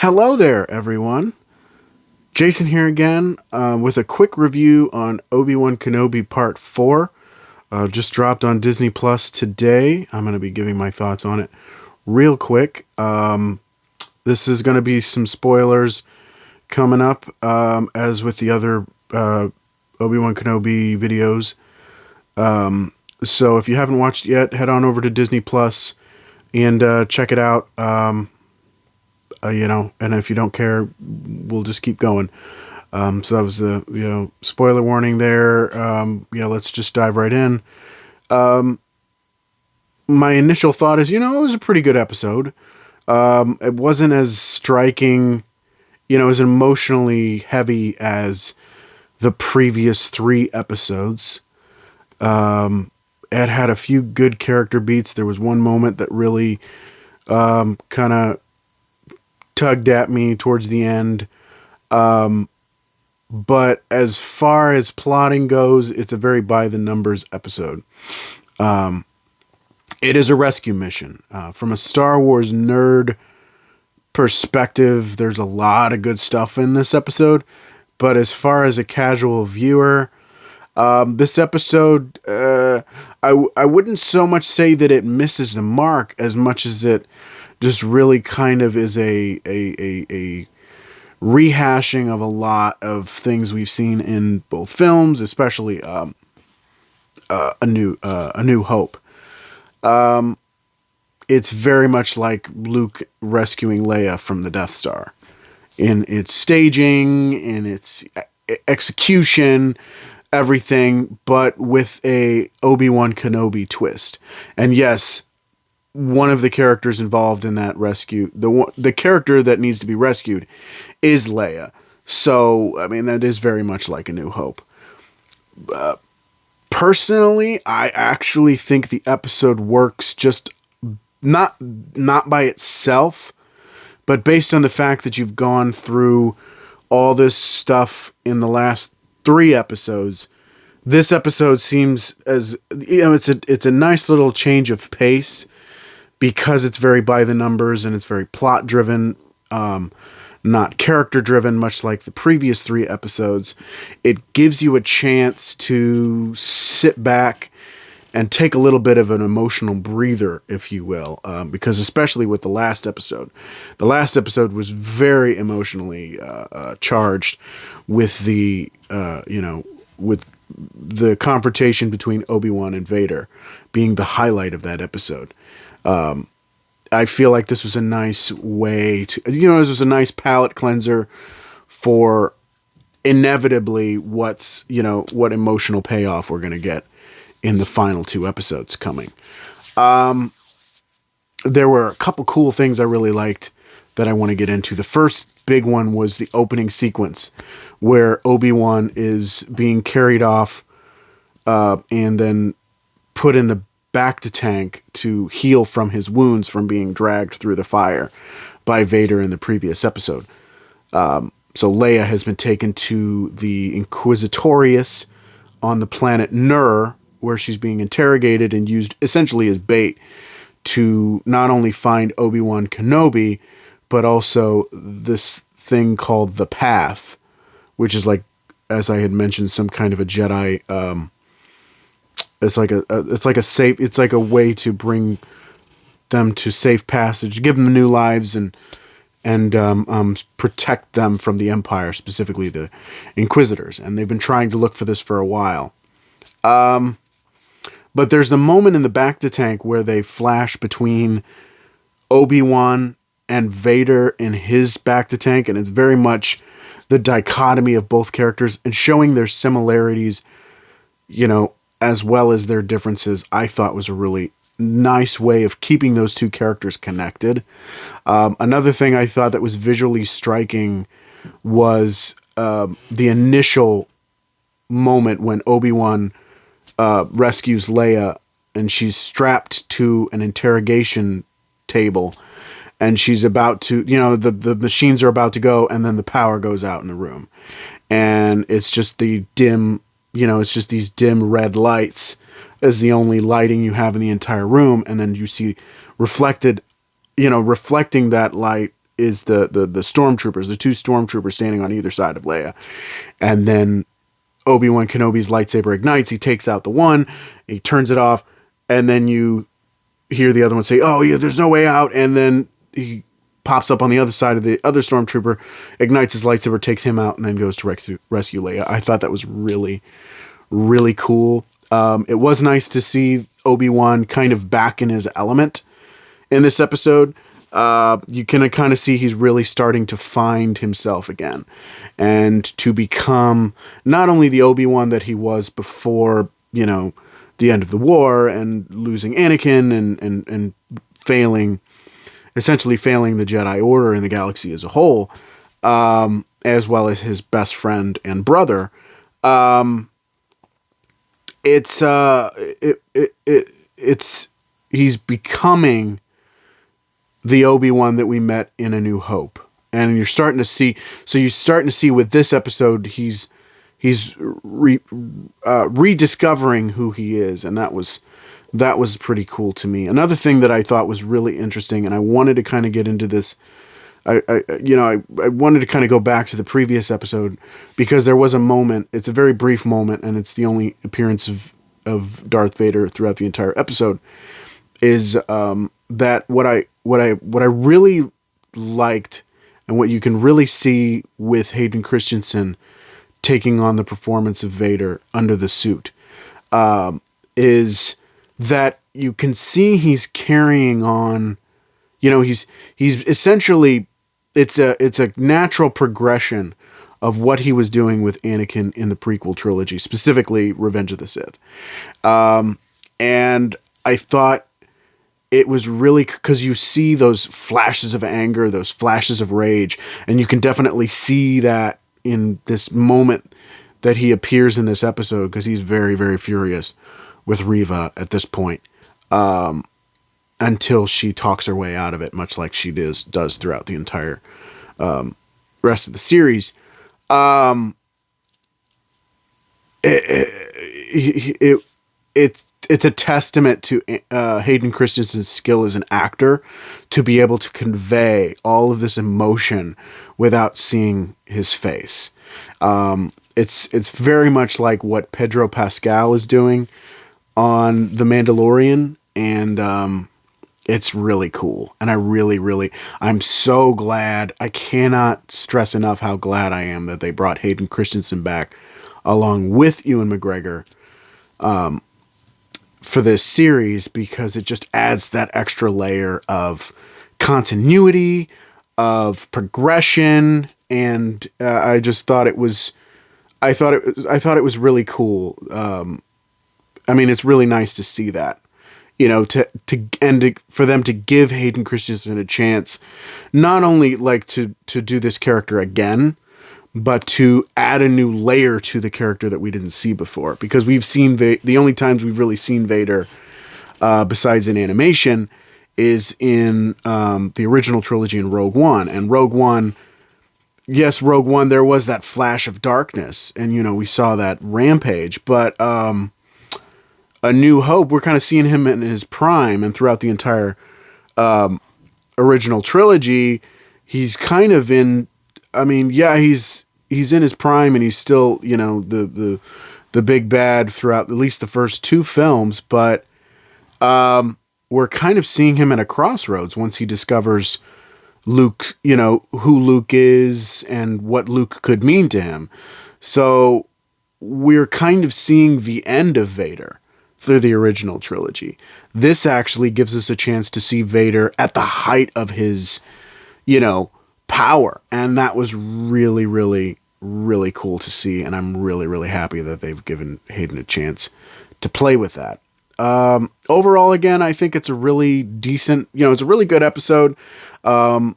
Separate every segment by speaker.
Speaker 1: Hello there, everyone. Jason here again with a quick review on Obi-Wan Kenobi Part 4. Just dropped on Disney Plus today. I'm going to be giving my thoughts on it real quick. This is going to be some spoilers coming up, as with the other Obi-Wan Kenobi videos. So if you haven't watched it yet, head on over to Disney Plus and check it out. And if you don't care, we'll just keep going. So that was the, spoiler warning there. Let's just dive right in. My initial thought is, it was a pretty good episode. It wasn't as striking, as emotionally heavy as the previous 3 episodes. It had a few good character beats. There was one moment that really, kind of tugged at me towards the end. But as far as plotting goes, it's a very by the numbers episode. It is a rescue mission. From a Star Wars nerd perspective, there's a lot of good stuff in this episode. But as far as a casual viewer, this episode, I wouldn't so much say that it misses the mark as much as it just really kind of is a rehashing of a lot of things we've seen in both films, especially A New Hope. It's very much like Luke rescuing Leia from the Death Star in its staging, in its execution, everything, but with a Obi-Wan Kenobi twist. And yes, one of the characters involved in that rescue, the character that needs to be rescued, is Leia. So, that is very much like A New Hope. Personally, I actually think the episode works just not by itself, but based on the fact that you've gone through all this stuff in the last 3 episodes. This episode seems as, it's a nice little change of pace, because it's very by the numbers and it's very plot driven, not character driven, much like the previous 3 episodes. It gives you a chance to sit back and take a little bit of an emotional breather, if you will, because especially with the last episode was very emotionally charged with with the confrontation between Obi-Wan and Vader being the highlight of that episode. I feel like this was a nice way to, this was a nice palate cleanser for inevitably what emotional payoff we're going to get in the final 2 episodes coming. There were a couple cool things I really liked that I want to get into. The first big one was the opening sequence where Obi-Wan is being carried off, and then put in the bacta tank to heal from his wounds from being dragged through the fire by Vader in the previous episode. So Leia has been taken to the Inquisitorius on the planet Nur, where she's being interrogated and used essentially as bait to not only find Obi-Wan Kenobi, but also this thing called the Path, which is like, as I had mentioned, some kind of a Jedi, it's like a way to bring them to safe passage, give them new lives, and protect them from the Empire, specifically the Inquisitors. And they've been trying to look for this for a while. But there's the moment in the bacta tank where they flash between Obi-Wan and Vader in his bacta tank, and it's very much the dichotomy of both characters and showing their similarities, as well as their differences. I thought was a really nice way of keeping those 2 characters connected. Another thing I thought that was visually striking was the initial moment when Obi-Wan rescues Leia, and she's strapped to an interrogation table, and she's about to, the machines are about to go, and then the power goes out in the room, and it's just the dim, it's just these dim red lights as the only lighting you have in the entire room, and then you see reflecting that light is the stormtroopers, the two stormtroopers standing on either side of Leia. And then Obi-Wan Kenobi's lightsaber ignites. He takes out the one, he turns it off, and then you hear the other one say, "Oh yeah, there's no way out." And then he pops up on the other side of the other stormtrooper, ignites his lightsaber, takes him out, and then goes to rescue Leia. I thought that was really, really cool. It was nice to see Obi-Wan kind of back in his element in this episode. You can kind of see he's really starting to find himself again and to become not only the Obi-Wan that he was before, the end of the war and losing Anakin and essentially failing the Jedi Order and the galaxy as a whole, as well as his best friend and brother. He's becoming the Obi-Wan that we met in A New Hope. And you're starting to see with this episode, he's rediscovering who he is. And that was pretty cool to me. Another thing that I thought was really interesting, and I wanted to kind of get into this, I wanted to kind of go back to the previous episode because there was a moment, it's a very brief moment, and it's the only appearance of Darth Vader throughout the entire episode, is that what I really liked, and what you can really see with Hayden Christensen taking on the performance of Vader under the suit, is that you can see he's carrying on. He's essentially, it's a natural progression of what he was doing with Anakin in the prequel trilogy, specifically Revenge of the Sith. And I thought it was really, because you see those flashes of anger, those flashes of rage, and you can definitely see that in this moment that he appears in this episode, because he's very, very furious with Reva at this point, until she talks her way out of it, much like she does throughout the entire rest of the series. It's a testament to Hayden Christensen's skill as an actor to be able to convey all of this emotion without seeing his face. It's very much like what Pedro Pascal is doing on The Mandalorian, and it's really cool. And I'm so glad. I cannot stress enough how glad I am that they brought Hayden Christensen back along with Ewan McGregor for this series, because it just adds that extra layer of continuity, of progression, and I just thought it was really cool. It's really nice to see that, for them to give Hayden Christensen a chance, not only to do this character again, but to add a new layer to the character that we didn't see before. Because we've seen the only times we've really seen Vader, besides in animation, is in the original trilogy in Rogue One. And Rogue One, there was that flash of darkness, and we saw that rampage. But A New Hope, we're kind of seeing him in his prime, and throughout the entire original trilogy, he's kind of in. He's in his prime, and he's still, the big bad throughout at least the first two films, but we're kind of seeing him at a crossroads once he discovers Luke, who Luke is and what Luke could mean to him. So we're kind of seeing the end of Vader through the original trilogy. This actually gives us a chance to see Vader at the height of his, power. And that was really, really, really cool to see. And I'm really, really happy that they've given Hayden a chance to play with that. Overall, again, I think it's a really decent, it's a really good episode. Putting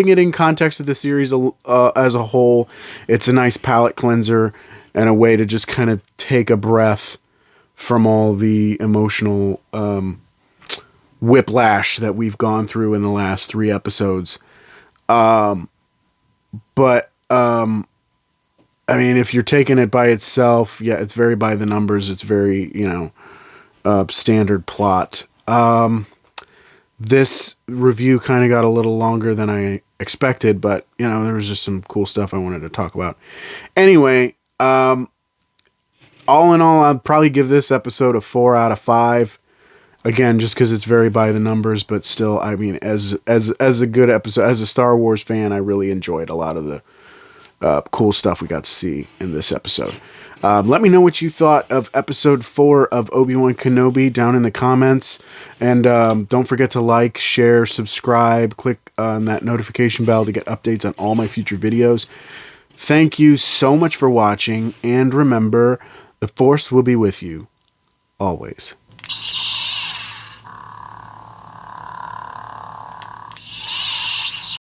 Speaker 1: it in context of the series as a whole, it's a nice palate cleanser and a way to just kind of take a breath from all the emotional whiplash that we've gone through in the last 3 episodes. If you're taking it by itself, it's very by the numbers. It's very, standard plot. This review kind of got a little longer than I expected, but there was just some cool stuff I wanted to talk about. Anyway, all in all, I'd probably give this episode a 4 out of 5. Again, just because it's very by the numbers, but still, I mean, as a good episode, as a Star Wars fan, I really enjoyed a lot of the cool stuff we got to see in this episode. Let me know what you thought of episode 4 of Obi-Wan Kenobi down in the comments. And don't forget to like, share, subscribe, click on that notification bell to get updates on all my future videos. Thank you so much for watching. And remember, the Force will be with you always.